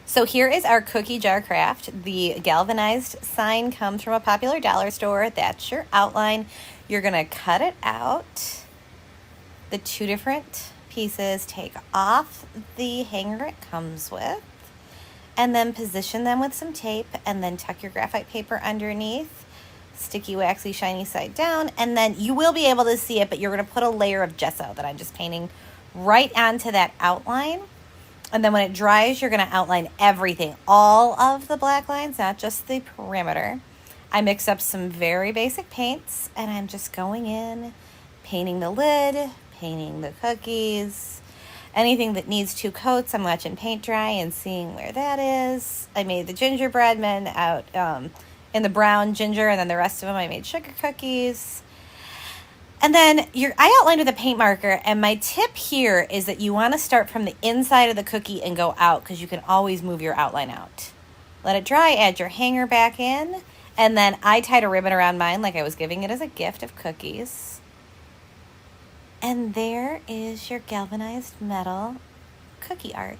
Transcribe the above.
So here is our cookie jar craft. The galvanized sign comes from a popular dollar store. That's your outline. You're gonna cut it out, the two different pieces, take off the hanger it comes with, and then position them with some tape, and then tuck your graphite paper underneath, sticky, waxy, shiny side down, and then you will be able to see it, but you're gonna put a layer of gesso that I'm just painting right onto that outline. And then when it dries, you're going to outline everything, all of the black lines, not just the perimeter. I mix up some very basic paints, and I'm just going in, painting the lid, painting the cookies. Anything that needs two coats, I'm watching paint dry and seeing where that is. I made the gingerbread men out in the brown ginger, and then the rest of them I made sugar cookies. And then I outlined with a paint marker, and my tip here is that you want to start from the inside of the cookie and go out, because you can always move your outline out. Let it dry, add your hanger back in, and then I tied a ribbon around mine like I was giving it as a gift of cookies. And there is your galvanized metal cookie art.